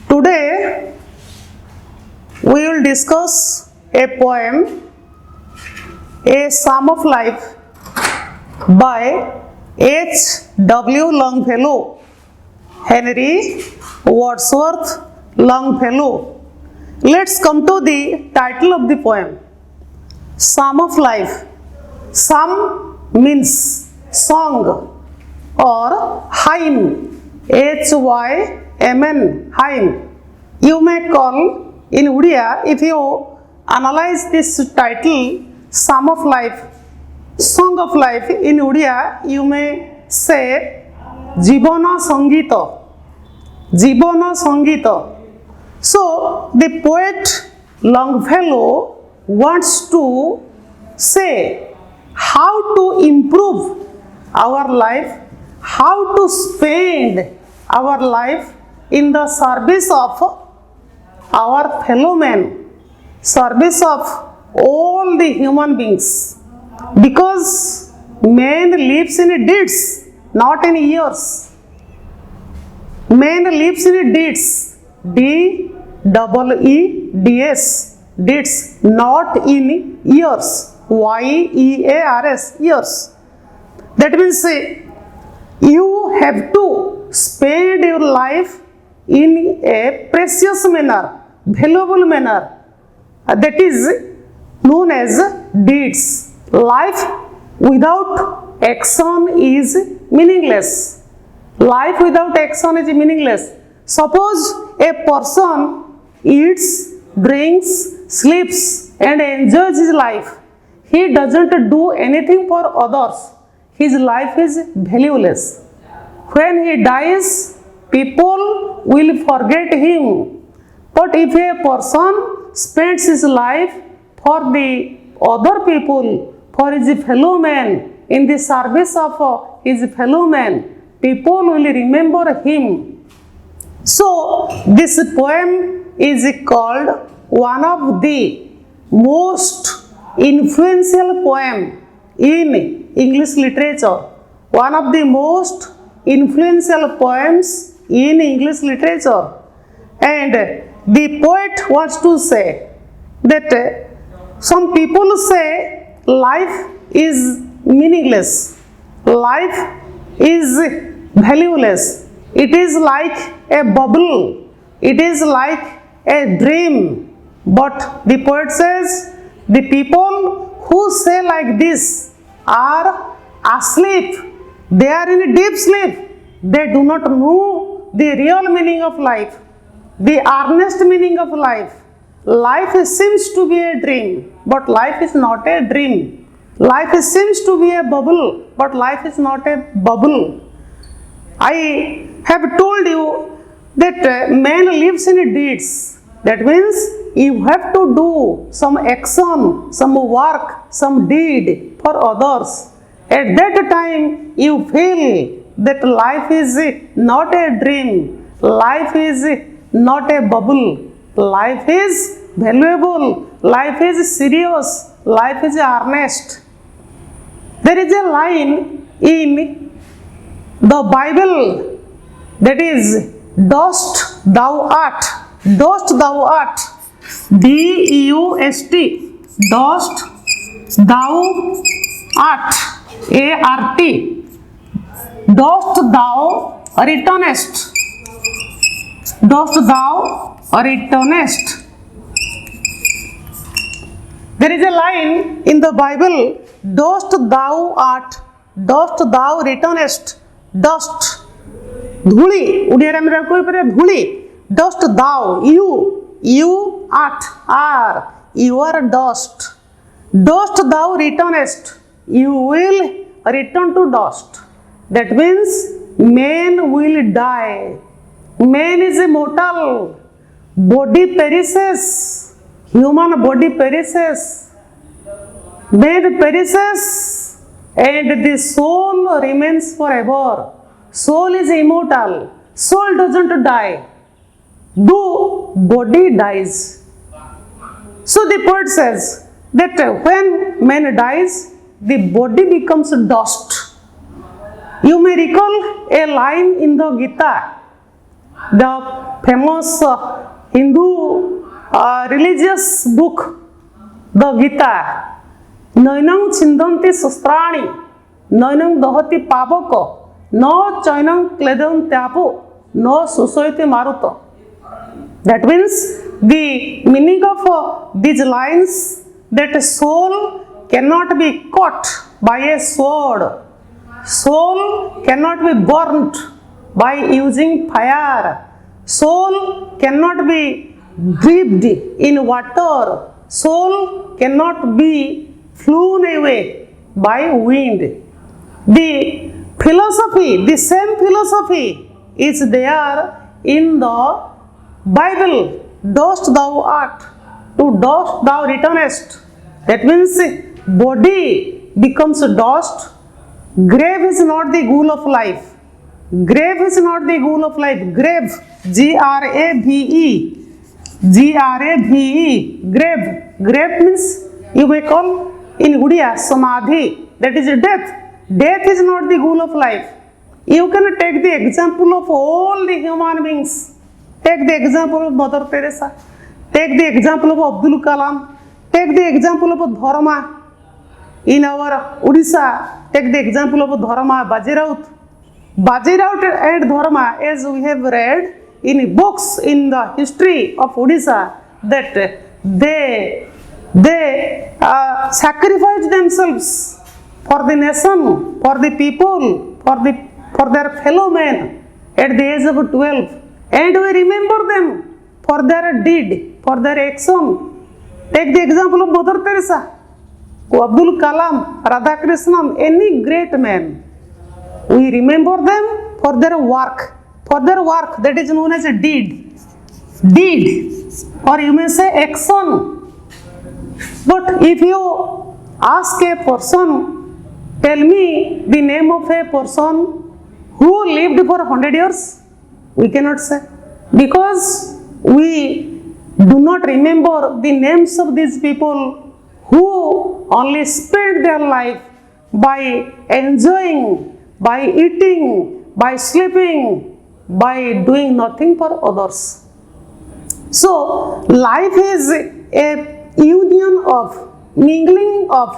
Today we will discuss a poem, A Psalm of Life by H.W. Longfellow, Henry Wadsworth Longfellow. Let's come to the title of the poem, Psalm of Life. Psalm means song or hymn, H-Y-M-N, hymn. You may call in Udiya, if you analyze this title, Psalm of Life, Song of Life, in Udiya you may say Jibana Sangita, Jibana Sangita. So the poet Longfellow wants to say how to improve our life, how to spend our life in the service of our fellow men, service of all the human beings, because man lives in deeds, not in years. Man lives in deeds, D-E-E-D-S, deeds, not in years, Y-E-A-R-S, years. That means you have to spend your life in a precious manner, valuable manner, that is known as deeds. Life without action is meaningless. Life without action is meaningless. Suppose a person eats, drinks, sleeps and enjoys his life. He doesn't do anything for others. His life is valueless. When he dies, people will forget him. But if a person spends his life for the other people, for his fellow man, in the service of his fellow man, people will remember him. So, this poem is called one of the most influential poem in English literature. One of the most influential poems in English literature. And the poet wants to say that some people say life is meaningless, life is valueless, it is like a bubble, it is like a dream. But the poet says the people who say like this are asleep, they are in a deep sleep, they do not know the real meaning of life, the earnest meaning of life. Life seems to be a dream, but life is not a dream. Life seems to be a bubble, but life is not a bubble. I have told you that man lives in deeds. That means you have to do some action, some work, some deed for others. At that time you feel that life is not a dream, life is not a bubble, life is valuable, life is serious, life is earnest. There is a line in the Bible that is, dust thou art, dust thou art, D-U-S-T, dust thou art, A-R-T, dust thou returnest, dust thou returnest. There is a line in the Bible, dust thou art, dust thou returnest, dust, dhuli, udiyare amra koi pare dhuli, dust thou, you art, are, you are dust, dust thou returnest, you will return to dust. That means man will die, man is immortal, body perishes, human body perishes, man perishes, and the soul remains forever. Soul is immortal, soul doesn't die, though body dies. So the poet says that when man dies, the body becomes dust. You may recall a line in the Gita the famous Hindu religious book, the Gita. Nainang chindanti sustrani, nainang dahati pavako, no chainang kledam tyapo, no susoiti maruto. That means the meaning of these lines, that soul cannot be caught by a sword, soul cannot be burnt by using fire, soul cannot be breathed in water, soul cannot be flown away by wind. The philosophy, the same philosophy is there in the Bible. Dust thou art, to dust thou returnest. That means body becomes dust. Grave is not the goal of life. Grave is not the goal of life. Grave, Grave, Grave. Grave means, you may call in Udiya Samadhi, that is death. Death is not the goal of life. You can take the example of all the human beings. Take the example of Mother Teresa. Take the example of Abdul Kalam. Take the example of Dharma. In our Odisha, take the example of Dharma, Bajiraut. Bajiraut and Dharma, as we have read in books in the history of Odisha, that they sacrificed themselves for the nation, for the people, for their fellow men at the age of 12. And we remember them for their deed, for their action. Take the example of Mother Teresa, Abdul Kalam, Radhakrishnan, any great man. We remember them for their work, that is known as a deed, or you may say action. But if you ask a person, tell me the name of a person who lived for 100 years, we cannot say, because we do not remember the names of these people who only spent their life by enjoying, by eating, by sleeping, by doing nothing for others. So, life is a union of, mingling of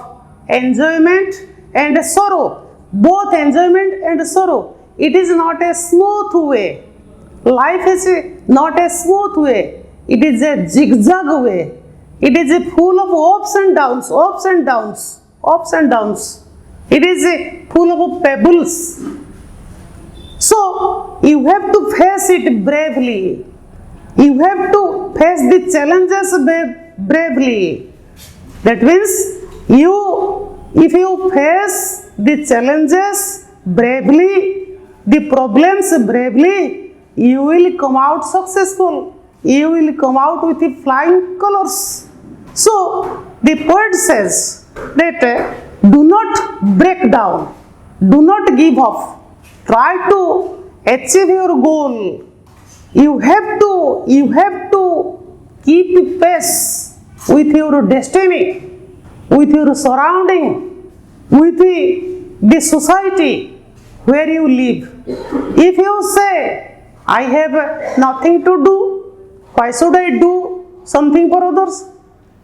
enjoyment and sorrow, both enjoyment and sorrow. It is not a smooth way. Life is not a smooth way. It is a zigzag way. It is full of ups and downs, ups and downs, ups and downs. It is full of pebbles. So, you have to face it bravely. You have to face the challenges bravely. That means, if you face the challenges bravely, the problems bravely, you will come out successful. You will come out with the flying colors. So, the poet says that do not break down, do not give up, try to achieve your goal. You have to keep pace with your destiny, with your surrounding, with the society where you live. If you say, I have nothing to do, why should I do something for others?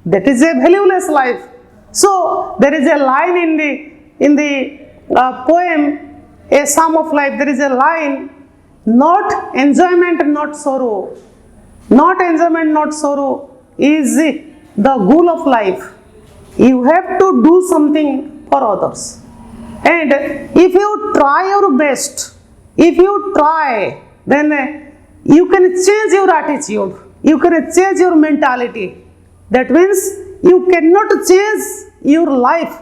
That is a valueless life. So there is a line in the poem, A Psalm of Life. There is a line, not enjoyment, not sorrow. Not enjoyment, not sorrow is the goal of life. You have to do something for others. And if you try your best, if you try, then you can change your attitude. You can change your mentality. That means you cannot change your life.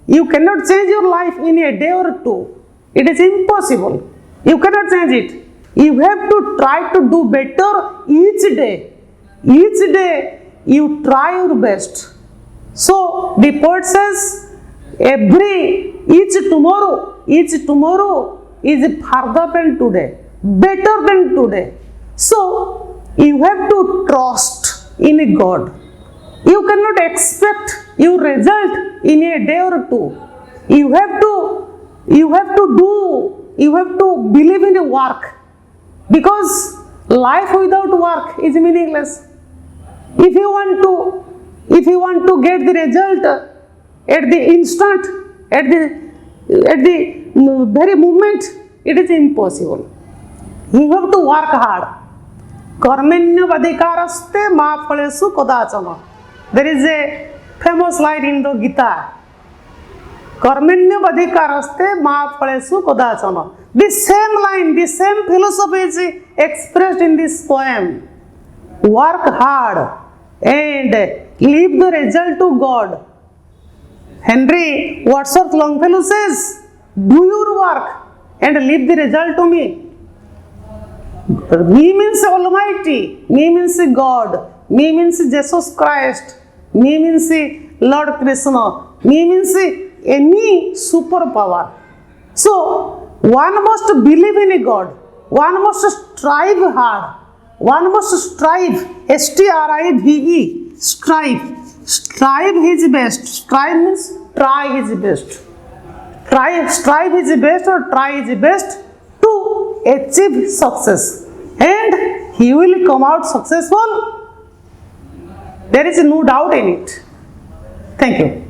You cannot change your life in a day or two. It is impossible. You cannot change it. You have to try to do better each day. Each day you try your best. So the poet says, each tomorrow is further than today, better than today. So you have to trust in God. You cannot expect your result in a day or two. You have to believe in the work, because Life without work is meaningless. If you want to get the result at the instant, at the very moment, it is impossible. You have to work hard. Karmanyavadhikaraste ma phalesu kadachana. There is a famous line in the Gita. Karmanyavadhikaraste ma phalesu kadachana. This same line, this same philosophy is expressed in this poem. Work hard and leave the result to God. Henry Wadsworth Longfellow says, do your work and leave the result to me. Me means Almighty, me means God, me means Jesus Christ, me means Lord Krishna, me means any superpower. So, one must believe in a God, one must strive hard, one must strive, S-T-R-I-V-E, strive. Strive his best. Strive means try his best. Strive his best or try his best to achieve success. And he will come out successful. There is no doubt in it. Thank you.